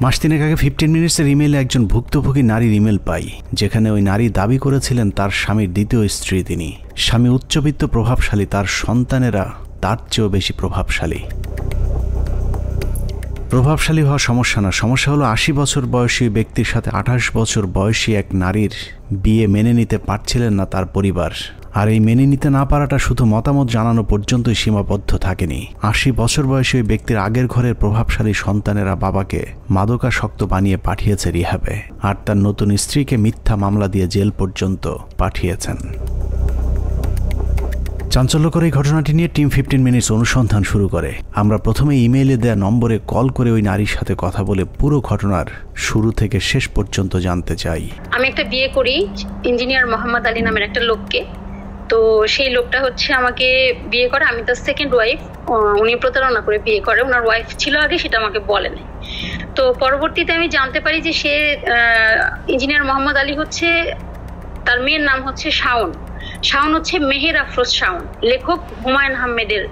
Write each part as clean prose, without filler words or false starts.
মাস 3 আগে 15 মিনিটসের ইমেইলে একজন ভুক্তভোগী নারীর ইমেল পাই, যেখানে ওই নারী দাবি করেছিলেন তার স্বামীর দ্বিতীয় স্ত্রী তিনি। স্বামী উচ্চবিত্ত, প্রভাবশালী, তার সন্তানেরা তার চেয়েও বেশি প্রভাবশালী। প্রভাবশালী হওয়া সমস্যা না, সমস্যা হলো 80 বছর বয়সী ব্যক্তির সাথে 28 বছর বয়সী এক নারীর বিয়ে মেনে নিতে পারছিলেন না তার পরিবার। আর এই মেনে নিতে না পারাটা শুধু মতামত জানানো পর্যন্তই সীমাবদ্ধ থাকেনি। 80 বছর বয়সী ওই ব্যক্তির আগের ঘরের প্রভাবশালী সন্তানেরা বাবাকে মাদকাসক্ত বানিয়ে পাঠিয়েছে রিহ্যাবে, আর তার নতুন স্ত্রীকে মিথ্যা মামলা দিয়ে জেল পর্যন্ত পাঠিয়েছেন। চাঞ্চল্যকর এই ঘটনাটি নিয়ে টিম 15 মিনিটস অনুসন্ধান শুরু করে। আমরা প্রথমে ইমেইলে দেয়া নম্বরে কল করে ওই নারীর সাথে কথা বলে পুরো ঘটনার শুরু থেকে শেষ পর্যন্ত জানতে চাই। আমি একটা বিয়ে করি ইঞ্জিনিয়ার মোহাম্মদ আলী নামের একটা লোককে। তো সেই লোকটা হচ্ছে আমাকে বিয়ে করে, আমি তার সেকেন্ড ওয়াইফ। উনি প্রতারণা করে বিয়ে করে, ওনার ওয়াইফ ছিল আগে, সেটা আমাকে বলে নাই। তো পরবর্তীতে আমি জানতে পারি যে সে ইঞ্জিনিয়ার মোহাম্মদ আলী হচ্ছে, তার মেয়ের নাম হচ্ছে শাওন। শাওন হচ্ছে মেহের আফরোজ শাওন, লেখক হুমায়ুন আহমেদের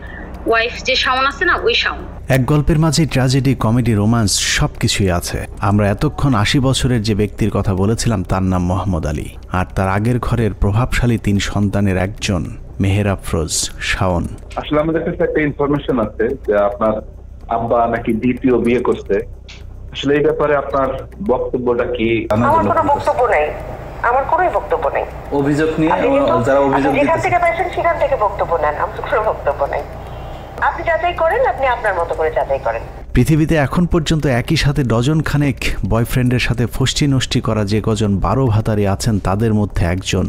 ওয়াইফ যে শাওন আছে না, ওই শাওন। এক গল্পের মাঝে ট্র্যাজেডি, কমেডি, রোমান্স সবকিছুই আছে। আমরা এতক্ষণ 80 বছরের যে ব্যক্তির কথা বলেছিলাম তার নাম মোহাম্মদ আলী, আর তার আগের ঘরের প্রভাবশালী 3 সন্তানের একজন মেহের আফরোজ শাওন। আসলে আমাদের কাছে একটা ইনফরমেশন আছে যে আপনার আব্বা নাকি দ্বিতীয় বিয়ে করছে। আসলে এই ব্যাপারে আপনার বক্তব্যটা কি? আমার কোনো বক্তব্য নেই, আমার কোনোই বক্তব্য নেই। অভিযোগ নিয়ে যারা অভিযোগ যেখান থেকে পাইছেন সেখান থেকে বক্তব্য নেন, আমার কোনো বক্তব্য নেই। আপনি যাচাই করেন, আপনি আপনার মতো করে যাচাই করেন। পৃথিবীতে এখন পর্যন্ত একই সাথে ডজন খানেক বয়ফ্রেন্ডের সাথে ফষ্টি নষ্টি করা যে কজন 12 ভাতারি আছেন তাদের মধ্যে একজন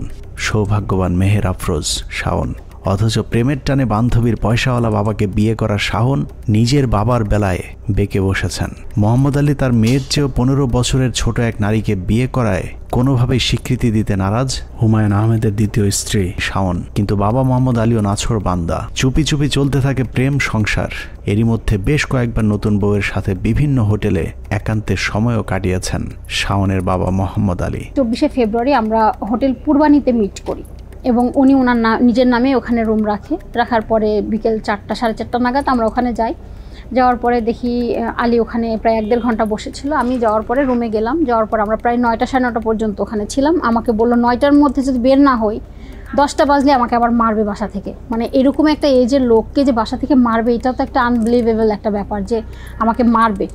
সৌভাগ্যবান মেহের আফরোজ শাওন। অথচ প্রেমের টানে বান্ধবীর পয়সাওয়ালা বাবাকে বিয়ে করা শাওন নিজের বাবার বেলায় বেঁকে বসেছেন। মোহাম্মদ আলী তার মেয়ের চেয়েও 15 বছরের ছোট এক নারীকে বিয়ে করায় কোনোভাবেই স্বীকৃতি দিতে নারাজ হুমায়ুন আহমেদের দ্বিতীয় স্ত্রী শাওন। কিন্তু বাবা মোহাম্মদ আলীও নাছোড় বান্দা। চুপি চুপি চলতে থাকে প্রেম সংসার। এরই মধ্যে বেশ কয়েকবার নতুন বউয়ের সাথে বিভিন্ন হোটেলে একান্তের সময়ও কাটিয়েছেন শাওনের বাবা মোহাম্মদ আলী। 24শে ফেব্রুয়ারি আমরা হোটেল পূর্বানীতে মিট করি এবং উনি ওনার নিজের নামে ওখানে রুম রাখার পরে বিকেল 4টা 4:30 নাগাদ আমরা ওখানে যাই। যাওয়ার পরে দেখি আলী ওখানে প্রায় 1-1.5 ঘন্টা বসেছিল। আমি যাওয়ার পরে রুমে গেলাম, যাওয়ার পর আমরা প্রায় 9টা 9:30 পর্যন্ত ওখানে ছিলাম। আমাকে বললো 9টার মধ্যে যদি বের না হই 10টা বাজলে আমাকে আবার মারবে বাসা থেকে। মানে এরকম একটা এজের লোককে যে বাসা থেকে মারবে, এটা তো একটা আনবিলিভেবল একটা ব্যাপার যে আমাকে মারবে।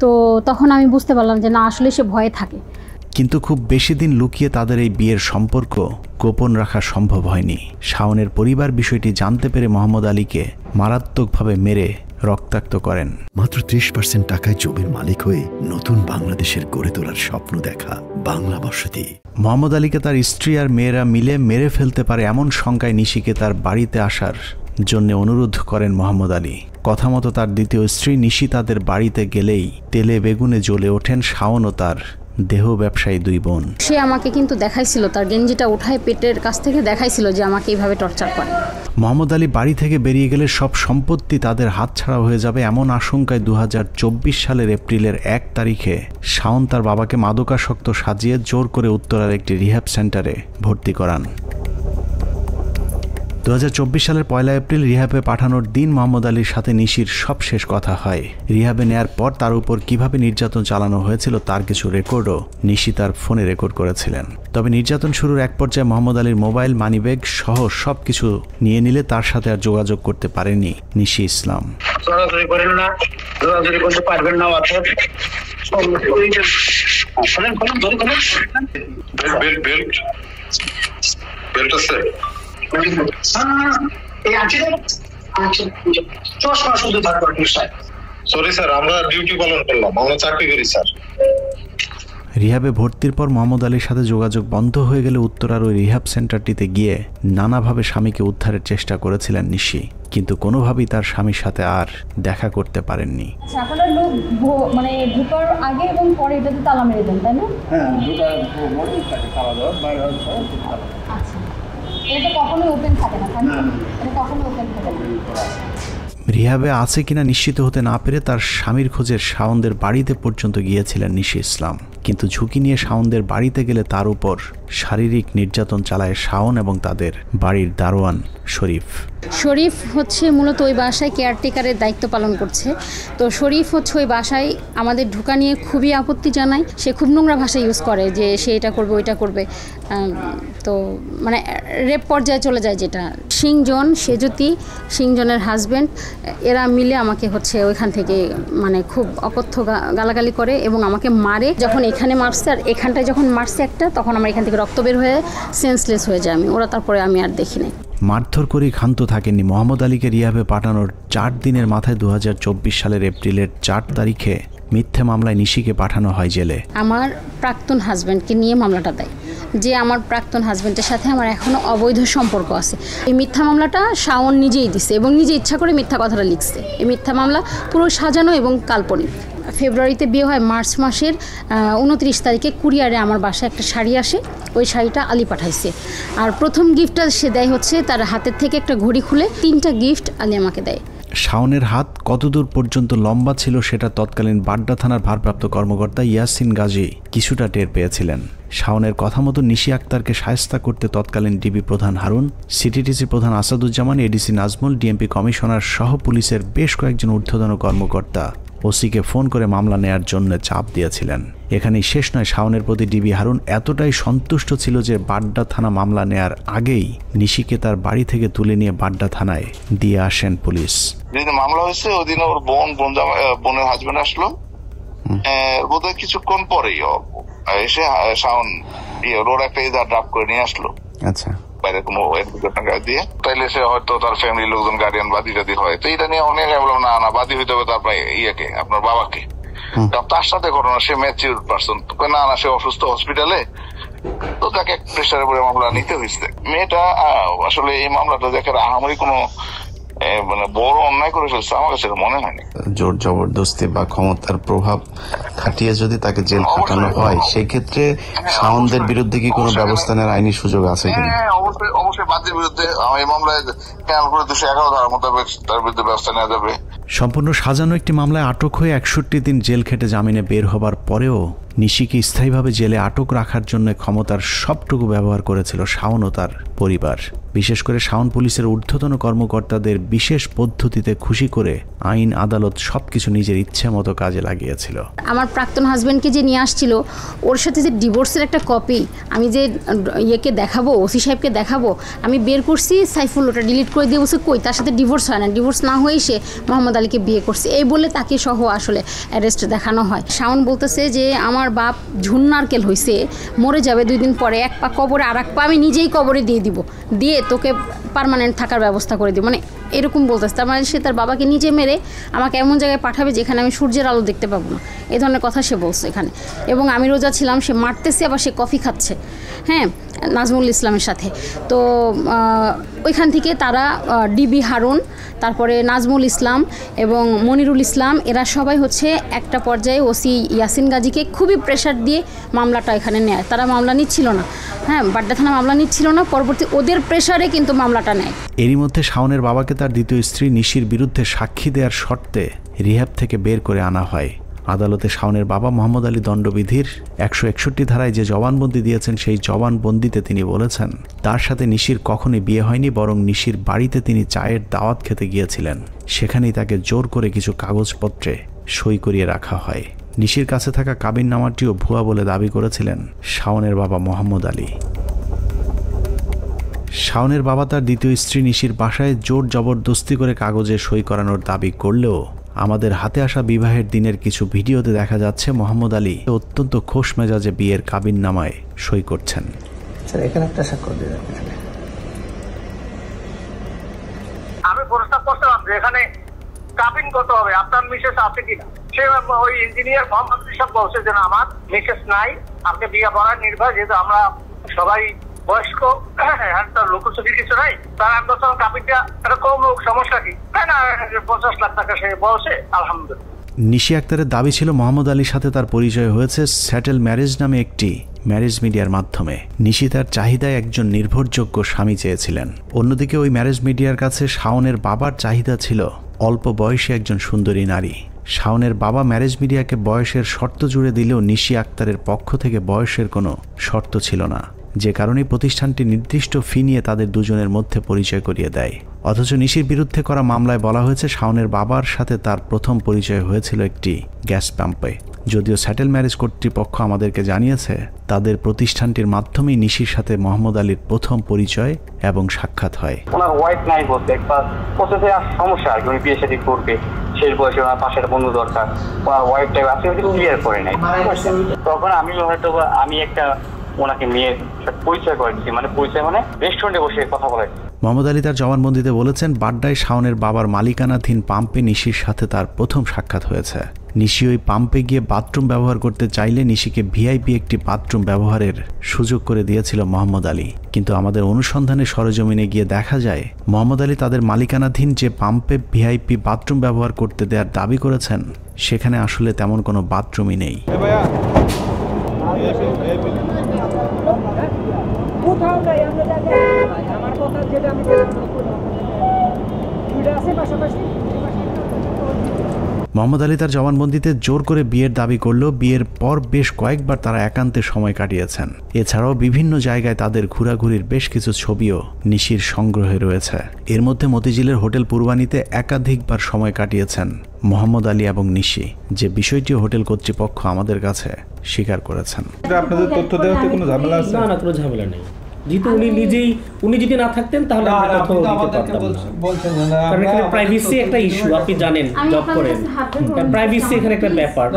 তো তখন আমি বুঝতে পারলাম যে না, আসলে সে ভয়ে থাকে। কিন্তু খুব বেশি দিন লুকিয়ে তাদের এই বিয়ের সম্পর্ক গোপন রাখা সম্ভব হয়নি। শাওনের পরিবার বিষয়টি জানতে পেরে মোহাম্মদ আলীকে মারাত্মকভাবে মেরে রক্তাক্ত করেন। মাত্র 30% টাকায় জমির মালিক হয়ে নতুন বাংলাদেশের গড়ে তোলার স্বপ্ন দেখা বাংলা বসতি। মোহাম্মদ আলীকে তার স্ত্রী আর মেয়েরা মিলে মেরে ফেলতে পারে এমন শঙ্কায় নিশিকে তার বাড়িতে আসার জন্য অনুরোধ করেন মোহাম্মদ আলী। কথা মতো তার দ্বিতীয় স্ত্রী নিশি তাদের বাড়িতে গেলেই তেলে বেগুনে জ্বলে ওঠেন শাওন ও তার দেহ ব্যবসায়ী 2 বোন। সে আমাকে কিন্তু দেখাইছিল, তার গেঞ্জিটা উঠায় পেটের কাছ থেকে দেখাইছিল যে আমাকে এইভাবে টর্চার করে। মোহাম্মদ আলী বাড়ি থেকে বেরিয়ে গেলে সব সম্পত্তি তাদের হাতছাড়া হয়ে যাবে এমন আশঙ্কায় 2024 সালের এপ্রিলের 1 তারিখে শাওন তার বাবাকে মাদকাসক্ত সাজিয়ে জোর করে উত্তরার একটি রিহ্যাব সেন্টারে ভর্তি করান। 2024 সালের 1 এপ্রিল রিহ্যাবে পাঠানোর দিন মোহাম্মদ আলীর সাথে নিশির সব শেষ কথা হয়। রিহ্যাবে নেয়ার পর তার উপর কিভাবে নির্যাতন চালানো হয়েছিল তার কিছু রেকর্ডও নিশি তার ফোনে রেকর্ড করেছিলেন। তবে নির্যাতন শুরুর এক পর্যায়ে মোহাম্মদ আলীর মোবাইল, মানিব্যাগ সহ সবকিছু নিয়ে নিলে তার সাথে আর যোগাযোগ করতে পারেনি নিশি ইসলাম। রিহ্যাবে ভর্তির পর মোহাম্মদ আলীর সাথে যোগাযোগ বন্ধ হয়ে গেলে উত্তরার ওই রিহ্যাব সেন্টারটিতে গিয়ে নানাভাবে স্বামীকে উদ্ধারের চেষ্টা করেছিলেন নিশি, কিন্তু কোনোভাবেই তার স্বামীর সাথে আর দেখা করতে পারেননি। আপনারা লোক মানে ঢোকার আগে এবং পরে এটাতে তালা মেরে দেন, তাই না? হ্যাঁ, ঢোকার পরে তালা দেওয়া, বাইরে হওয়ার পর তালা। আচ্ছা, এটা কখনোই ওপেন থাকে না, তাই না? এটা কখনোই ওপেন থাকে না। রিহ্যাবে আছে কিনা নিশ্চিত হতে না পেরে তার স্বামীর খোঁজে শাওনদের বাড়িতে পর্যন্ত গিয়েছিলেন নিশি ইসলাম। কিন্তু ঝুঁকি নিয়ে শাওনদের বাড়িতে গেলে তার উপর শারীরিক নির্যাতন চালায় শাওন এবং তাদের বাড়ির দারোয়ান শরীফ। শরীফ হচ্ছে মূলত ওই বাসায় কেয়ারটেকারের দায়িত্ব পালন করছে। তো শরীফ হচ্ছে ওই বাসায় আমাদের ঢোকা নিয়ে খুবই আপত্তি জানায়। সে খুব নোংরা ভাষা ইউজ করে যে সে এটা করবে ওইটা করবে, তো মানে রেপ পর্যায়ে চলে যায়। যেটা সিংজন, সেজুতি, সিংজনের হাজব্যান্ড, এরা মিলে আমাকে হচ্ছে ওইখান থেকে মানে খুব অকথ্য গালাগালি করে এবং আমাকে মারে। যখন এখানে মারছে আর এখানটায় যখন মারছে একটা, তখন আমার এখান থেকে রক্ত বের হয়ে সেন্সলেস হয়ে যায় ওরা। তারপরে আমি আর দেখি নাই। মারধর করেই ক্ষান্ত থাকেননি। মোহাম্মদ আলীকে রিহাবে পাঠানোর 4 দিনের মাথায় 2024 সালের এপ্রিলের 4 তারিখে মিথ্যে মামলায় নিশিকে পাঠানো হয় জেলে। আমার প্রাক্তন হাজব্যান্ডকে নিয়ে মামলাটা দেয়, যে আমার প্রাক্তন হাজব্যান্ডের সাথে আমার এখনও অবৈধ সম্পর্ক আছে। এই মিথ্যা মামলাটা শাওন নিজেই দিছে এবং নিজে ইচ্ছা করে মিথ্যা কথাটা লিখছে। এই মিথ্যা মামলা পুরো সাজানো এবং কাল্পনিক। ফেব্রুয়ারিতে বিয়ে হয়, মার্চ মাসের 29 তারিখে কুরিয়ারে আমার বাসায় একটা শাড়ি আসে। ওই শাড়িটা আলী পাঠাইছে। আর প্রথম গিফটটা সে দেয় হচ্ছে তার হাতের থেকে একটা ঘড়ি খুলে 3টা গিফট আলী আমাকে দেয়। শাওনের হাত কতদূর পর্যন্ত লম্বা ছিল সেটা তৎকালীন বাড্ডা থানার ভারপ্রাপ্ত কর্মকর্তা ইয়াসিন গাজী কিছুটা টের পেয়েছিলেন। শাওনের কথা মতো নিশি আক্তারকে শায়েস্তা করতে তৎকালীন ডিবি প্রধান হারুন, সিটিটিসি প্রধান Asaduzzaman, ADC Nazmul, DMP commissioner সহ পুলিশের বেশ কয়েকজন ঊর্ধ্বতন কর্মকর্তা ওসিকে ফোন করে মামলা নেয়ার জন্য চাপ দিয়েছিলেন। এখানেই শেষ নয়, শাওনের প্রতি ডিবি হারুন এতটাই সন্তুষ্ট ছিল যে বাড্ডা থানা মামলা নেয়ার আগেই নিশিকে তার বাড়ি থেকে তুলে নিয়ে বাড্ডা থানায় দিয়ে আসেন পুলিশ। যেদিন মামলা হয়েছে ওই দিন ওর বোনের হাজবেন্ড আসলো, বোধহয় কিছুক্ষণ পরেই এসে শাওন রোড একটা ইদার ড্রাপ করে নিয়ে আসলো। আচ্ছা, বাইরে কোনো দিয়ে তাইলে সে হয়তো তার ফ্যামিলির লোকজন গার্ডিয়ান বাদী টাদি হয়, তো এটা নিয়ে অনেক বললাম না বাদী হইতে হবে তার ইয়েকে, আপনার বাবাকে। তার সাথে ঘটনা, সে ম্যাচিউর পার্সন, না সে অসুস্থ হসপিটালে, তো তাকে প্রেশারে পড়ে মামলা নিতে হয়েছে। মেয়েটা আসলে এই মামলাটা দেখে আহামরি কোনো মানে বড় অন্যায় করে ফেলছে আমার কাছে মনে হয়নি। জোর জবরদস্তি বা ক্ষমতার প্রভাব খাটিয়ে যদি তাকে জেল খাটানো হয়, সেই ক্ষেত্রে শাওনদের বিরুদ্ধে কি কোনো ব্যবস্থা নেওয়ার আইনি সুযোগ আছে কিনা? হ্যাঁ, অবশ্যই বাদীর বিরুদ্ধে এই মামলায় খেয়াল করে 211 ধারা মোতাবেক তার বিরুদ্ধে ব্যবস্থা নেওয়া যাবে। সম্পূর্ণ সাজানো একটি মামলায় আটক হয়ে 61 দিন জেল খেটে জামিনে বের হবার পরেও নিশিকে স্থায়ীভাবে জেলে আটক রাখার জন্য ক্ষমতার সবটুকু ব্যবহার করেছিল শাওন ও তার পরিবার। বিশেষ করে শাওন পুলিশের ঊর্ধ্বতন কর্মকর্তাদের বিশেষ পদ্ধতিতে খুশি করে আইন আদালত সবকিছু নিজের ইচ্ছে মতো কাজে লাগিয়েছিল। আমার প্রাক্তন হাজব্যান্ডকে যে নিয়ে আসছিল, ওর সাথে যে ডিভোর্সের একটা কপি আমি যে ইয়েকে দেখাবো, ওসি সাহেবকে দেখাবো, আমি বের করছি। সাইফুল ওটা ডিলিট করে দিয়ে বলছে কই, তার সাথে ডিভোর্স হয় না, ডিভোর্স না হয়ে সে মোহাম্মদ আলীকে বিয়ে করছে, এই বলে তাকে সহ আসলে অ্যারেস্ট দেখানো হয়। শাওন বলতেছে যে আমার বাপ ঝুন্নারকেল হয়েছে, মরে যাবে 2 দিন পরে, এক পা কবরে আর এক পা আমি নিজেই কবরে দিয়ে দিব, দিয়ে তোকে পার্মানেন্ট থাকার ব্যবস্থা করে দিব, মানে এরকম বলতেছে। তার মানে সে তার বাবাকে নিজে মেরে আমাকে এমন জায়গায় পাঠাবে যেখানে আমি সূর্যের আলো দেখতে পাবো না, এই ধরনের কথা সে বলছে এখানে। এবং আমি রোজা ছিলাম, সে মারতেছে আবার সে কফি খাচ্ছে, হ্যাঁ, নাজমুল ইসলামের সাথে। তো ওইখান থেকে তারা ডিবি হারুন, তারপরে নাজমুল ইসলাম এবং মনিরুল ইসলাম, এরা সবাই হচ্ছে একটা পর্যায়ে ওসি ইয়াসিন গাজীকে খুবই প্রেশার দিয়ে মামলাটা এখানে নেয়। তারা মামলা নিচ্ছিল না, হ্যাঁ, বাড্ডা থানা মামলা নিচ্ছিল না, পরবর্তী ওদের প্রেশারে কিন্তু মামলাটা নেয়। এরই মধ্যে শাওনের বাবাকে তার দ্বিতীয় স্ত্রী নিশির বিরুদ্ধে সাক্ষী দেওয়ার শর্তে রিহ্যাব থেকে বের করে আনা হয়। আদালতে শাওনের বাবা মোহাম্মদ আলী দণ্ডবিধির 161 ধারায় যে জবানবন্দি দিয়েছেন, সেই জবানবন্দিতে তিনি বলেছেন তার সাথে নিশির কখনই বিয়ে হয়নি, বরং নিশির বাড়িতে তিনি চায়ের দাওয়াত খেতে গিয়েছিলেন। সেখানেই তাকে জোর করে কিছু কাগজপত্রে সই করিয়ে রাখা হয়। নিশির কাছে থাকা কাবিননামাটিও ভুয়া বলে দাবি করেছিলেন শাওনের বাবা মোহাম্মদ আলী। শাওনের বাবা তার দ্বিতীয় স্ত্রী নিশির বাসায় জোর জবরদস্তি করে কাগজে সই করানোর দাবি করলেও আমাদের হাতে আসা বিবাহের দিনের কিছু ভিডিওতে দেখা যাচ্ছে মোহাম্মদ আলী অত্যন্ত খোশ মেজাজে বিয়ের কাবিননামায় সই করছেন। এখানে একটা স্বাক্ষর দিয়ে রাখবেন। আমি প্রস্তাব করছিলাম যে এখানে কাবিন কত হবে, আপনার মিসেস আছে কিনা। সে ওই ইঞ্জিনিয়ার মোহাম্মদ সাহেব বলছে যে আমার মিসেস নাই, আপনি বিয়ে করার নির্ভর, যেহেতু আমরা সবাই বয়স্ক, লোকচুরি কিছু নাই, তার আমি বলছিলাম কাবিনটা একটা কম লোক, সমস্যা কি, তাই না 50 লাখ টাকা সে বলছে, আলহামদুলিল্লাহ। নিশি আক্তারের দাবি ছিল মোহাম্মদ আলীর সাথে তার পরিচয় হয়েছে স্যাটেল ম্যারেজ নামে একটি ম্যারেজ মিডিয়ার মাধ্যমে। নিশি তার চাহিদায় একজন নির্ভরযোগ্য স্বামী চেয়েছিলেন। অন্যদিকে ওই ম্যারেজ মিডিয়ার কাছে শাওনের বাবার চাহিদা ছিল অল্প বয়সী একজন সুন্দরী নারী। শাওনের বাবা ম্যারেজ মিডিয়াকে বয়সের শর্ত জুড়ে দিলেও নিশি আক্তারের পক্ষ থেকে বয়সের কোনো শর্ত ছিল না। যে কারণে প্রতিষ্ঠানটি নির্দিষ্ট ফি নিয়ে তাদের দুজনের মধ্যে পরিচয় করিয়ে দেয়। অথচ নিশির বিরুদ্ধে করা মামলায় বলা হয়েছে শাওনের বাবার সাথে তার প্রথম পরিচয় হয়েছিল একটি গ্যাস পাম্পে। যদিও স্যাটেল ম্যারেজ কর্তৃপক্ষ আমাদেরকে জানিয়েছে তাদের প্রতিষ্ঠানটির মাধ্যমেই নিশির সাথে মোহাম্মদ আলীর প্রথম পরিচয় এবং সাক্ষাৎ হয়। ওনার ওয়াইফ নাই বলতে একটা প্রসেসে সমস্যা আর কি, উনি বিয়ে শাদী করবে, শেষ বয়সে ওনার পাশে একটা বন্ধু দরকার, ওনার ওয়াইফটাই আছে ক্লিয়ার করে নাই। তখন আমি হয়তো আমি একটা ওনাকে নিয়ে পরিচয় করে দিচ্ছি, মানে পরিচয় মানে রেস্টুরেন্টে বসে কথা বলে। মোহাম্মদ আলী তার জবানবন্দিতে বলেছেন বাড্ডায় শাওনের বাবার মালিকানাধীন পাম্পে নিশির সাথে তার প্রথম সাক্ষাৎ হয়েছে। নিশি ওই পাম্পে গিয়ে বাথরুম ব্যবহার করতে চাইলে নিশিকে ভিআইপি একটি বাথরুম ব্যবহারের সুযোগ করে দিয়েছিল মোহাম্মদ আলী। কিন্তু আমাদের অনুসন্ধানে সরেজমিনে গিয়ে দেখা যায় মোহাম্মদ আলী তাদের মালিকানাধীন যে পাম্পে ভিআইপি বাথরুম ব্যবহার করতে দেওয়ার দাবি করেছেন সেখানে আসলে তেমন কোনো বাথরুমই নেই। মোহাম্মদ আলী তার জবানবন্দিতে জোর করে বিয়ের দাবি করলেও বিয়ের পর বেশ কয়েকবার তারা একান্তে সময় কাটিয়েছেন। এছাড়াও বিভিন্ন জায়গায় তাদের ঘোরাঘুরির বেশ কিছু ছবিও নিশির সংগ্রহে রয়েছে। এর মধ্যে মতিঝিলের হোটেল পূর্বানীতে একাধিকবার সময় কাটিয়েছেন মোহাম্মদ আলী এবং নিশি, যে বিষয়টিও হোটেল কর্তৃপক্ষ আমাদের কাছে স্বীকার করেছেন। আপনাদের তথ্য দেওয়াতে কোনো ঝামেলা আছে? না, কোনো ঝামেলা নেই। যেহেতু উনি যদি না থাকতেন তাহলে আমরা কথা বলতে পারতাম না, কারণ এখানে প্রাইভেসি একটা ইস্যু, আপনি জানেন জব করেন, প্রাইভেসি এখানে একটা ব্যাপার।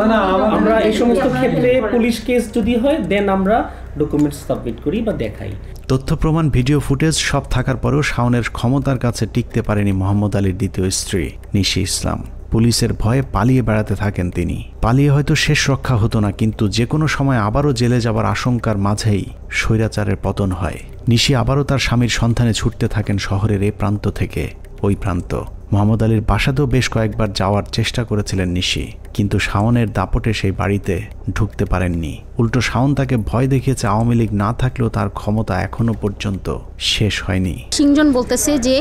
আমরা এই সমস্ত ক্ষেত্রে পুলিশ কেস যদি হয় দেন আমরা ডকুমেন্টস সাবমিট করি বা দেখাই। তথ্য প্রমাণ, ভিডিও ফুটেজ সব থাকার পরেও শাওনের ক্ষমতার কাছে টিকতে পারেনি মোহাম্মদ আলীর দ্বিতীয় স্ত্রী নিশি ইসলাম। পুলিশের ভয়ে পালিয়ে বেড়াতে থাকেন তিনি। পালিয়ে হয়তো শেষ রক্ষা হতো না, কিন্তু যে কোনো সময় আবারও জেলে যাবার আশঙ্কার মাঝেই স্বৈরাচারের পতন হয়। নিশি আবারও তার স্বামীর সন্ধানে ছুটতে থাকেন শহরের এই প্রান্ত থেকে ওই প্রান্ত। মোহাম্মদ আলীর বাসাতেও বেশ কয়েকবার যাওয়ার চেষ্টা করেছিলেন নিশি, কিন্তু শাওনের দাপটে সেই বাড়িতে ঢুকতে পারেননি। উল্টো শাওন তাকে ভয় দেখিয়েছে আওয়ামী লীগ না থাকলেও তার ক্ষমতা এখনো পর্যন্ত শেষ হয়নি। সিংজন বলতেছে যে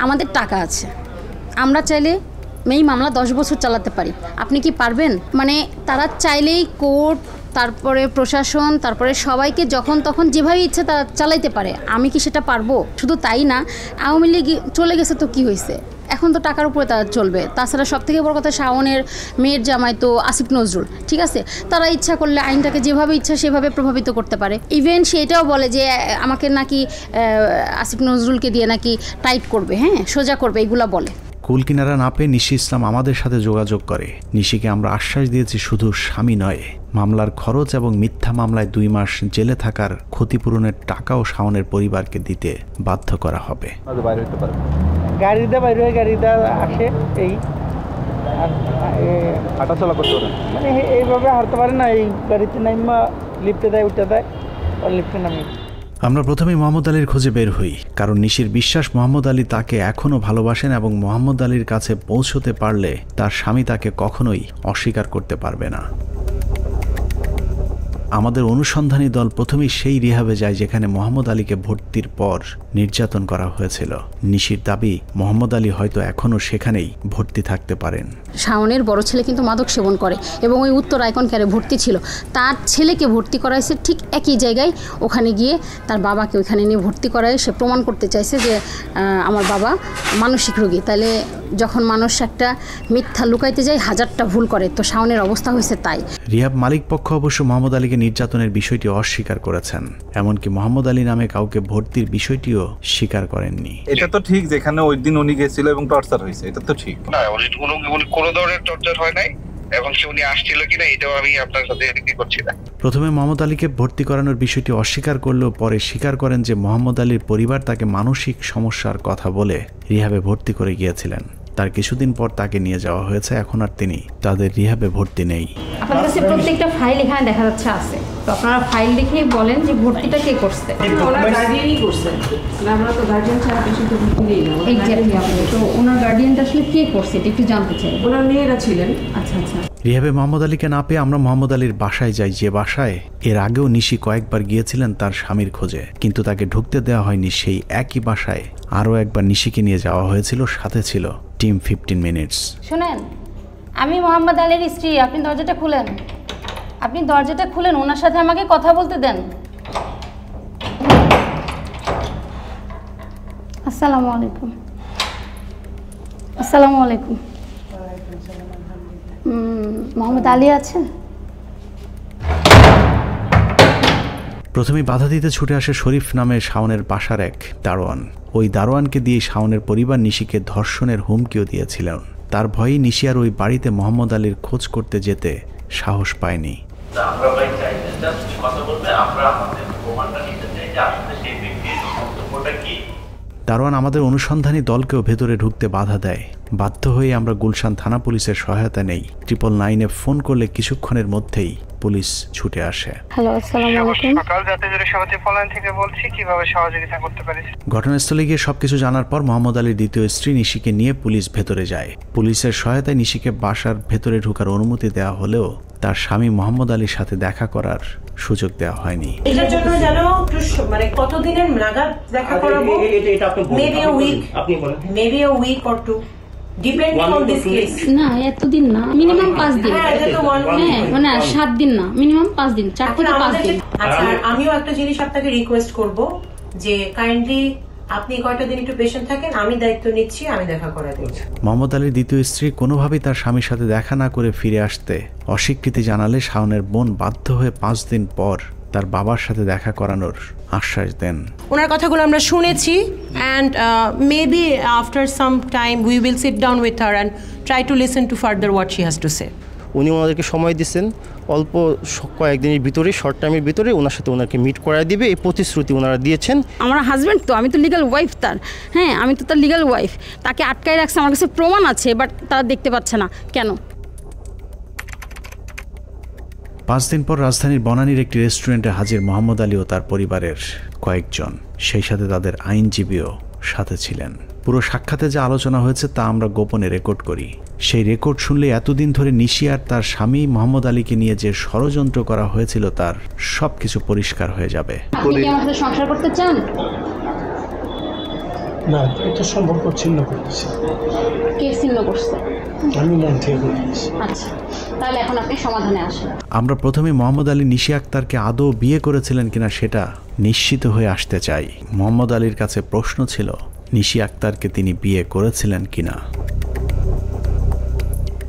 আমাদের টাকা আছে, আমরা চাইলে এই মামলা 10 বছর চালাতে পারি, আপনি কি পারবেন? মানে তারা চাইলেই কোর্ট, তারপরে প্রশাসন, তারপরে সবাইকে যখন তখন যেভাবে ইচ্ছে তারা চালাইতে পারে। আমি কি সেটা পারবো? শুধু তাই না, আওয়ামী লীগ চলে গেছে তো কি হয়েছে, এখন তো টাকার উপরে তারা চলবে। তাছাড়া সবথেকে বড় কথা, শাওনের মেয়ের জামাই তো আসিফ নজরুল, ঠিক আছে, তারা ইচ্ছা করলে আইনটাকে যেভাবে ইচ্ছা সেভাবে প্রভাবিত করতে পারে। ইভেন সেটাও বলে যে আমাকে নাকি আসিফ নজরুলকে দিয়ে নাকি টাইট করবে, হ্যাঁ সোজা করবে, এগুলা বলে। কুল কিনারা না পেয়ে নিশি ইসলাম আমাদের সাথে যোগাযোগ করে। নিশিকে আমরা আশ্বাস দিয়েছি শুধু স্বামী নয়, মামলার খরচ এবং মিথ্যা মামলায় 2 মাস জেলে থাকার ক্ষতিপূরণের টাকাও শাওনের পরিবারকে দিতে বাধ্য করা হবে। গাড়িতে বাইরে হয়ে গাড়িতে আসে, এই হাঁটাচলা করতে পারে, মানে এইভাবে হাঁটতে পারে না, এই গাড়িতে নাইমা লিফটে দেয়, উঠে দেয়, লিফটে নামি। আমরা প্রথমেই মোহাম্মদ আলীর খোঁজে বের হই, কারণ নিশির বিশ্বাস মোহাম্মদ আলী তাকে এখনও ভালোবাসেন এবং মোহাম্মদ আলীর কাছে পৌঁছতে পারলে তার স্বামী তাকে কখনোই অস্বীকার করতে পারবে না। আমাদের অনুসন্ধানী দল প্রথমেই সেই রিহাবে যায় যেখানে মোহাম্মদ আলীকে ভর্তির পর নির্যাতন করা হয়েছিল। নিশির দাবি মোহাম্মদ আলী হয়তো এখনও সেখানেই ভর্তি থাকতে পারেন। শাওনের বড় ছেলে কিন্তু মাদক সেবন করে এবং ওই উত্তর আইকন কেয়ারে ভর্তি ছিল। তার ছেলেকে ভর্তি করাইছে ঠিক একই জায়গায়, ওখানে গিয়ে তার বাবাকে ওইখানে নিয়ে ভর্তি করায় সে প্রমাণ করতে চাইছে যে আমার বাবা মানসিক রোগী। তাহলে যখন মানুষ একটা মিথ্যা লুকাইতে যায় 1000টা ভুল করে, তো শাওনের অবস্থা হয়েছে তাই। রিহাব মালিক পক্ষ অবশ্য মোহাম্মদ আলীকে নির্যাতনের বিষয়টি অস্বীকার করেছেন, এমনকি মোহাম্মদ আলী নামে কাউকে ভর্তির বিষয়টিও স্বীকার করেননি। এটা তো ঠিক, যেখানে ওই দিন উনি গেছিল এবং টর্চার হয়েছে, এটা তো ঠিক। কোনো ধরনের টর্চার হয় নাই এবং সে উনি আসছিল কিনা এটাও আমি আপনার সাথে কি করছি না। প্রথমে মোহাম্মদ আলীকে ভর্তি করানোর বিষয়টি অস্বীকার করলেও পরে স্বীকার করেন যে মোহাম্মদ আলীর পরিবার তাকে মানসিক সমস্যার কথা বলে রিহাবে ভর্তি করে গিয়েছিলেন। তার কিছুদিন পর তাকে নিয়ে যাওয়া হয়েছে, এখন আর তিনি তাদের রিহাবে ভর্তি নেই। আপনাদের কাছে প্রত্যেকটা ফাইল এখানে দেখা যাচ্ছে আছে, তো আপনারা ফাইল দেখে বলেন যে ভর্তিটা কে করছে। ওনার গার্ডিয়ানই করছে, আমরা তো গার্ডিয়ান ছাড়া পেশেন্ট তো ভর্তি নেই না। তো ওনার গার্ডিয়ানটা আসলে কে করছে এটা একটু জানতে চাই। ওনার মেয়েরা ছিলেন। আচ্ছা আচ্ছা। রিহাবে মোহাম্মদ আলীকে না পেয়ে আমরা মোহাম্মদ আলীর বাসায় যাই, যে বাসায় এর আগেও নিশি কয়েকবার গিয়েছিলেন তার স্বামীর খোঁজে, কিন্তু তাকে ঢুকতে দেওয়া হয়নি। সেই একই বাসায় আরও একবার নিশিকে নিয়ে যাওয়া হয়েছিল, সাথে ছিল টিম 15 মিনিটস। শুনেন, আমি মোহাম্মদ আলীর স্ত্রী, আপনি দরজাটা খুলেন, আপনি দরজাটা খুলেন, ওনার সাথে আমাকে কথা বলতে দেন। আসসালামু আলাইকুম। আসসালামু আলাইকুম। মোহাম্মদ আলী আছেন? প্রথমে বাধা দিতে ছুটে আসে শরীফ নামে শাওনের বাসার এক দারোয়ান। ওই দারোয়ানকে দিয়ে শাওনের পরিবার নিশিকে ধর্ষণের হুমকিও দিয়েছিলেন। তার ভয়েই নিশি আর ওই বাড়িতে মোহাম্মদ আলীর খোঁজ করতে যেতে সাহস পায়নি। দারোয়ান আমাদের অনুসন্ধানী দলকেও ভেতরে ঢুকতে বাধা দেয়। বাধ্য হয়ে আমরা গুলশান থানা পুলিশের সহায়তা নেই। 999-এ ফোন করলে কিছুক্ষণের মধ্যেই পুলিশ ছুটে আসে। হ্যালো, আসসালামু আলাইকুম। সকাল জাতীয় সভাপতি ফলান থেকে বলছি, কিভাবে সহযোগিতা করতে পারি? ঘটনাস্থলে গিয়ে সবকিছু জানার পর মোহাম্মদ আলীর দ্বিতীয় স্ত্রী নিশিকে নিয়ে পুলিশ ভেতরে যায়। পুলিশের সহায়তায় নিশিকে বাসার ভেতরে ঢোকার অনুমতি দেওয়া হলেও তার স্বামী মোহাম্মদ আলীর সাথে দেখা করার সুযোগ দেওয়া হয়নি। এটার জন্য জানো মানে কতদিনের নাগাদ দেখা করাবো? Maybe a week or two, depending on this case. না, এতদিন না, মিনিমাম 5 দিন। হ্যাঁ, মানে 7 দিন না, মিনিমাম 5 দিন, 4 থেকে 5 দিন। আচ্ছা, আমিও একটা জিনিস আপনাকে রিকোয়েস্ট করব যে কাইন্ডলি আপনি কয়টা দিন একটু পেশেন্ট থাকেন, আমি দায়িত্ব নিচ্ছি, আমি দেখা করে দিচ্ছি। মোহাম্মদ আলীর দ্বিতীয় স্ত্রী কোনোভাবেই তার স্বামীর সাথে দেখা না করে ফিরে আসতে অস্বীকৃতি জানালে শাওনের বোন বাধ্য হয়ে 5 দিন পর তার বাবার সাথে দেখা করানোর আশ্বাস দেন। ওনার কথাগুলো আমরা শুনেছি and maybe after some time we will sit down with her and try to listen to further what she has to say. উনি ওনাদেরকে সময় দিচ্ছেন, অল্প কয়েকদিনের ভিতরে, শর্ট টাইমের ভিতরে ওনার সাথে ওনাকে মিট করায় দিবে, এই প্রতিশ্রুতি ওনারা দিয়েছেন। আমার হাজব্যান্ড তো, আমি তো লিগ্যাল ওয়াইফ তার। হ্যাঁ, আমি তো তার লিগ্যাল ওয়াইফ। তাকে আটকায় রাখছে, আমার কাছে প্রমাণ আছে, বাট তারা দেখতে পাচ্ছে না কেন? 5 দিন পর রাজধানীর বনানীর একটি রেস্টুরেন্টে হাজির মোহাম্মদ আলী ও তার পরিবারের কয়েকজন, সেই সাথে তাদের আইনজীবীও সাথে ছিলেন। পুরো সাক্ষাতে যা আলোচনা হয়েছে তা আমরা গোপনে রেকর্ড করি। সেই রেকর্ড শুনলে এতদিন ধরে নিশি আর তার স্বামী মোহাম্মদ আলীকে নিয়ে যে ষড়যন্ত্র করা হয়েছিল তার সবকিছু পরিষ্কার হয়ে যাবে। আপনি কি আমার সাথে সংসার করতে চান? না, এটা সম্পর্ক ছিন্ন করেছে। কে ছিন্ন করছে? আমি মন থেকে বলেছি। আচ্ছা, তাহলে এখন আপনি সমাধানে আসেন। আমরা প্রথমে মোহাম্মদ আলী নিশি আক্তারকে আদৌ বিয়ে করেছিলেন কিনা সেটা নিশ্চিত হয়ে আসতে চাই। মোহাম্মদ আলীর কাছে প্রশ্ন ছিল, নিশি আক্তারকে তিনি বিয়ে করেছিলেন কিনা।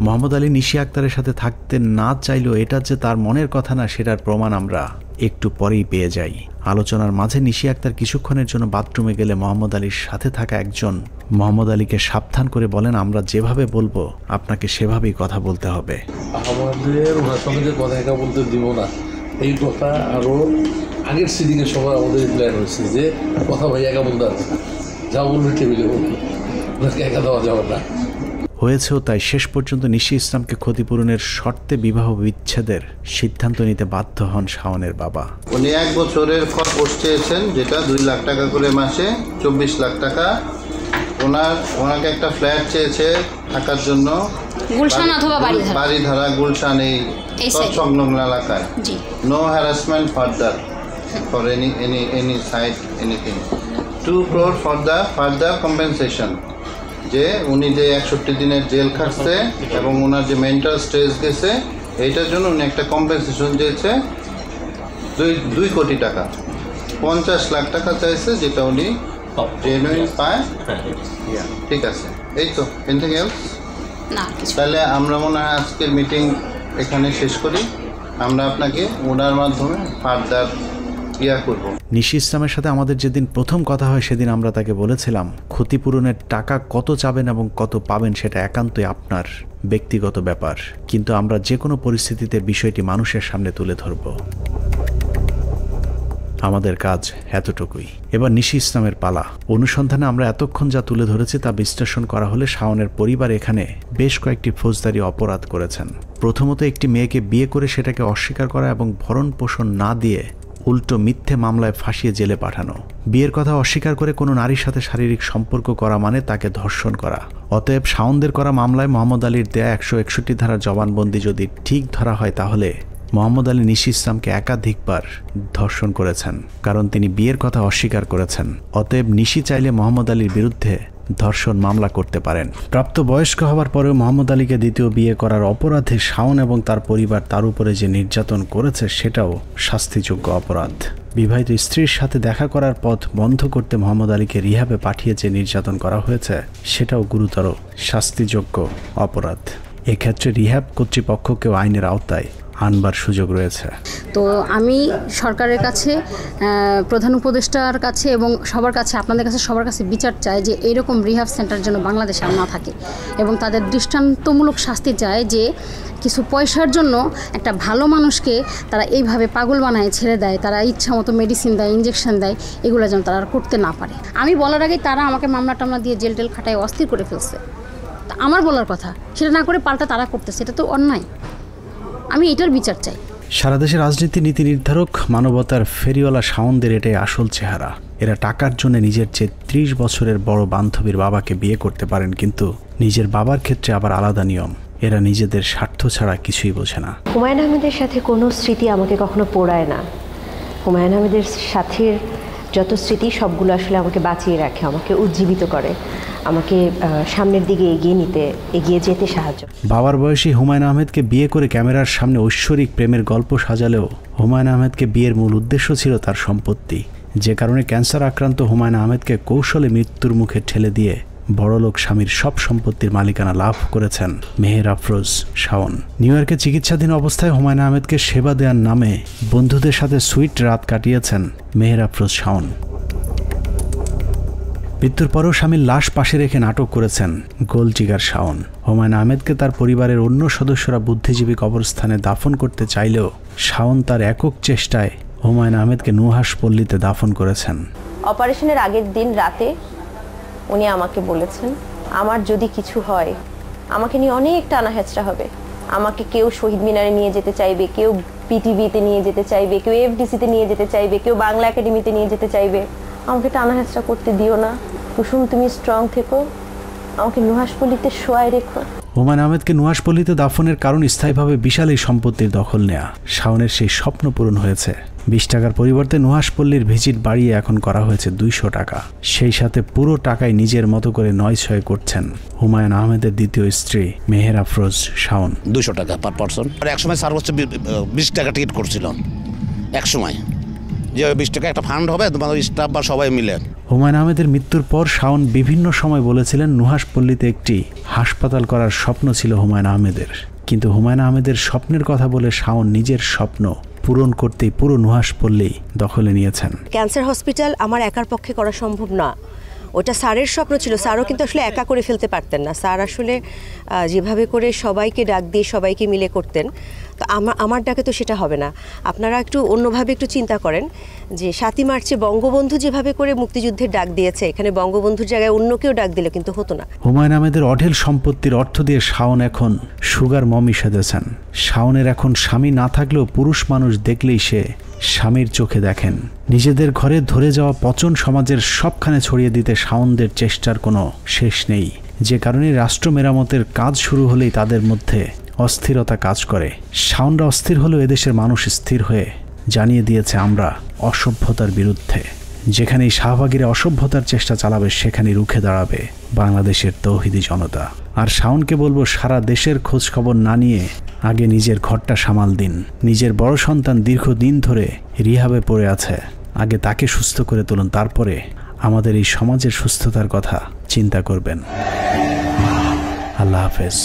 মোহাম্মদ আলী নিশি আক্তারের সাথে থাকতে না চাইলেও এটা যে তার মনের কথা না সেটার প্রমাণ আমরা একটু পরেই পেয়ে যাই। আলোচনার মাঝে নিশি আক্তার কিছুক্ষণের জন্য বাথরুমে গেলে মোহাম্মদ আলীর সাথে থাকা একজন মোহাম্মদ আলীকে সাবধান করে বলেন, আমরা যেভাবে বলবো আপনাকে সেভাবেই কথা বলতে হবে। আমাদের ওনার সঙ্গে কথা একা বলতে দিব না, এই কথা আরো আগের সিটিং এর সময় আমাদের প্ল্যান হয়েছে যে কথা ভাই একা বলতে হবে না, যা বলবে টেবিলে বলবে, ওনাকে একা দেওয়া যাবে না। হয়েছেও তাই। শেষ পর্যন্ত নিশি ইসলামকে ক্ষতিপূরণের শর্তে বিবাহ বিচ্ছেদের সিদ্ধান্ত নিতে বাধ্য হন শাওনের বাবা। উনি 1 বছরের খরচ চেয়েছেন, যেটা 2 লাখ টাকা করে মাসে, 24 লাখ টাকা। ওনাকে একটা ফ্ল্যাট চেয়েছে থাকার জন্য, গুলশান অথবা বাড়িধারা, গুলশান এই সংলগ্ন এলাকায়। No harassment further for any side anything. 2 crore for the further compensation, যে উনি যে 61 দিনের জেল খাটছে এবং ওনার যে মেন্টাল স্ট্রেস গেছে, এইটার জন্য উনি একটা কম্পেনসেশন চেয়েছে 2 কোটি টাকা। 50 লাখ টাকা চাইছে, যেটা উনি জেনুইন পায়। ঠিক আছে, এই তো। Anything else? তাহলে আমরা মনে হয় আজকের মিটিং এখানে শেষ করি। আমরা আপনাকে ওনার মাধ্যমে ফার্দার করব। নিশি ইসলামের সাথে আমাদের যেদিন প্রথম কথা হয় সেদিন আমরা তাকে বলেছিলাম, ক্ষতিপূরণের টাকা কত চাবেন এবং কত পাবেন সেটা একান্তই আপনার ব্যক্তিগত ব্যাপার, কিন্তু আমরা যে কোনো পরিস্থিতিতে বিষয়টি মানুষের সামনে তুলে ধরব। আমাদের কাজ এতটুকুই। এবার নিশি ইসলামের পালা। অনুসন্ধানে আমরা এতক্ষণ যা তুলে ধরেছি তা বিশ্লেষণ করা হলে শাওনের পরিবার এখানে বেশ কয়েকটি ফৌজদারি অপরাধ করেছেন। প্রথমত, একটি মেয়েকে বিয়ে করে সেটাকে অস্বীকার করা এবং ভরণ পোষণ না দিয়ে উল্টো মিথ্যে মামলায় ফাঁসিয়ে জেলে পাঠানো। বিয়ের কথা অস্বীকার করে কোনো নারীর সাথে শারীরিক সম্পর্ক করা মানে তাকে ধর্ষণ করা। অতএব শাওনদের করা মামলায় মোহাম্মদ আলীর দেয়া 161 ধারার জবানবন্দি যদি ঠিক ধরা হয় তাহলে মোহাম্মদ আলী নিশি ইসলামকে একাধিকবার ধর্ষণ করেছেন, কারণ তিনি বিয়ের কথা অস্বীকার করেছেন। অতএব নিশি চাইলে মোহাম্মদ আলীর বিরুদ্ধে ধর্ষণ মামলা করতে পারেন। প্রাপ্তবয়স্ক হওয়ার পরেও মোহাম্মদ আলীকে দ্বিতীয় বিয়ে করার অপরাধে শাওন এবং তার পরিবার তার উপরে যে নির্যাতন করেছে সেটাও শাস্তিযোগ্য অপরাধ। বিবাহিত স্ত্রীর সাথে দেখা করার পথ বন্ধ করতে মোহাম্মদ আলীকে রিহাবে পাঠিয়ে যে নির্যাতন করা হয়েছে সেটাও গুরুতর শাস্তিযোগ্য অপরাধ। এক্ষেত্রে রিহাব কর্তৃপক্ষকেও আইনের আওতায় আনবার সুযোগ রয়েছে। তো আমি সরকারের কাছে, প্রধান উপদেষ্টার কাছে এবং সবার কাছে, আপনাদের কাছে সবার কাছে বিচার চাই যে এইরকম রিহাব সেন্টার যেন বাংলাদেশে আর না থাকে এবং তাদের দৃষ্টান্তমূলক শাস্তি চায় যে কিছু পয়সার জন্য একটা ভালো মানুষকে তারা এইভাবে পাগল বানায় ছেড়ে দেয়, তারা ইচ্ছা মতো মেডিসিন দেয়, ইঞ্জেকশন দেয়, এগুলো যেন তারা আর করতে না পারে। আমি বলার আগেই তারা আমাকে মামলা টামলা দিয়ে জেল টেল খাটায় অস্থির করে ফেলছে। আমার বলার কথা সেটা না করে পাল্টা তারা করতেছে, এটা তো অন্যায়। আমি এটার বিচার চাই। সারা দেশের রাজনীতি নীতি নির্ধারক মানবতার ফেরিওয়ালা শাওনদের এটাই আসল চেহারা। এরা টাকার জন্য নিজের চেয়ে 30 বছরের বড় বান্ধবীর বাবাকে বিয়ে করতে পারেন, কিন্তু নিজের বাবার ক্ষেত্রে আবার আলাদা নিয়ম। এরা নিজেদের স্বার্থ ছাড়া কিছুই বোঝে না। হুমায়ুন আহমেদের সাথে কোনো স্মৃতি আমাকে কখনো পোড়ায় না। হুমায়ুন আহমেদের সাথে যত স্মৃতি সবগুলো আসলে আমাকে বাঁচিয়ে রাখে, আমাকে উজ্জীবিত করে, আমাকে সামনের দিকে এগিয়ে যেতে সাহায্য। বাবার বয়সী হুমায়ুন আহমেদকে বিয়ে করে ক্যামেরার সামনে ঐশ্বরিক প্রেমের গল্প সাজালেও হুমায়ুন আহমেদকে বিয়ের মূল উদ্দেশ্য ছিল তার সম্পত্তি, যে কারণে ক্যান্সার আক্রান্ত হুমায়ুন আহমেদকে কৌশলে মৃত্যুর মুখে ঠেলে দিয়ে বড়লোক স্বামীর সব সম্পত্তির মালিকানা লাভ করেছেন মেহের আফরোজ শাওন। নিউ ইয়র্কে চিকিৎসাধীন অবস্থায় হুমায়ুন আহমেদকে সেবা দেওয়ার নামে বন্ধুদের সাথে সুইট রাত কাটিয়েছেন মেহের আফরোজ শাওন। মৃত্যুর পরেও স্বামীর লাশ পাশে রেখে নাটক করেছেন গোল জিগার শাওন। হুমায়ুন আহমেদকে তার পরিবারের অন্য সদস্যরা বুদ্ধিজীবী কবরস্থানে দাফন করতে চাইলেও শাওন তার একক চেষ্টায় হুমায়ুন আহমেদকে নুহাশ পল্লীতে দাফন করেছেন। অপারেশনের আগের দিন রাতে উনি আমাকে বলেছেন, আমার যদি কিছু হয় আমাকে নিয়ে অনেক টানা হেঁচড়া হবে। আমাকে কেউ শহীদ মিনারে নিয়ে যেতে চাইবে, কেউ পিটিভিতে নিয়ে যেতে চাইবে, কেউ এফডিসিতে নিয়ে যেতে চাইবে, কেউ বাংলা একাডেমিতে নিয়ে যেতে চাইবে। আমাকে টানা হেঁচড়া করতে দিও না কুসুম, তুমি স্ট্রং থেকো, আমাকে নুহাশপল্লীতে শোয়ায় রেখো। হুমায়ুন আহমেদকে নুহাশপল্লীতে দাফনের কারণ স্থায়ীভাবে বিশাল এই সম্পত্তির দখল নেয়া। শাওনের সেই স্বপ্ন পূরণ হয়েছে। 20 টাকার পরিবর্তে নুহাশপল্লীর ভিজিট বাড়িয়ে এখন করা হয়েছে 200 টাকা। সেই সাথে পুরো টাকায় নিজের মতো করে 9-6 করছেন হুমায়ুন আহমেদের দ্বিতীয় স্ত্রী মেহের আফরোজ শাওন। 200 টাকা পার পারসন। এক সময় সর্বোচ্চ 20 টাকা টিকিট করছিল এক সময়, যে 20 টাকা একটা ফান্ড হবে তোমার স্টাফ বা সবাই মিলে। হুমায়ুন আহমেদের মৃত্যুর পর শাওন বিভিন্ন সময় বলেছিলেন নুহাশপল্লীতে একটি হাসপাতাল করার স্বপ্ন ছিল হুমায়ুন আহমেদের, কিন্তু হুমায়ুন আহমেদের স্বপ্নের কথা বলে শাওন নিজের স্বপ্ন পূরণ করতেই পুরো নুহাশপল্লী দখলে নিয়েছেন। ক্যান্সার হসপিটাল আমার একার পক্ষে করা সম্ভব না, ওটা স্যারের স্বপ্ন ছিল। স্যারও কিন্তু আসলে একা করে ফেলতে পারতেন না। স্যার আসলে যেভাবে করে সবাইকে ডাক দিয়ে সবাইকে মিলে করতেন, তো আমার ডাকে তো সেটা হবে না। আপনারা একটু অন্যভাবে একটু চিন্তা করেন যে 7ই মার্চে বঙ্গবন্ধু যেভাবে করে মুক্তিযুদ্ধের ডাক দিয়েছে, এখানে বঙ্গবন্ধুর জায়গায় অন্য কেউ ডাক দিলে কিন্তু হতো না। হুমায়ুন আহমেদের অঢেল সম্পত্তির অর্থ দিয়ে শাওন এখন সুগার মমি সেজেছেন। শাওনের এখন স্বামী না থাকলেও পুরুষ মানুষ দেখলেই সে স্বামীর চোখে দেখেন। নিজেদের ঘরে ধরে যাওয়া পচন সমাজের সবখানে ছড়িয়ে দিতে শাওনদের চেষ্টার কোনো শেষ নেই, যে কারণে রাষ্ট্র মেরামতের কাজ শুরু হলেই তাদের মধ্যে অস্থিরতা কাজ করে। শাওনরা অস্থির হলেও এদেশের মানুষ স্থির হয়ে জানিয়ে দিয়েছে আমরা অসভ্যতার বিরুদ্ধে। যেখানেই শাহবাগীরা অসভ্যতার চেষ্টা চালাবে সেখানেই রুখে দাঁড়াবে বাংলাদেশের তৌহিদি জনতা। আর শাওনকে বলবো, সারা দেশের খোঁজ খবর না নিয়ে আগে নিজের ঘরটা সামাল দিন। নিজের বড় সন্তান দীর্ঘদিন ধরে রিহাবে পড়ে আছে, আগে তাকে সুস্থ করে তুলুন, তারপরে আমাদের এই সমাজের সুস্থতার কথা চিন্তা করবেন। আল্লাহ হাফেজ।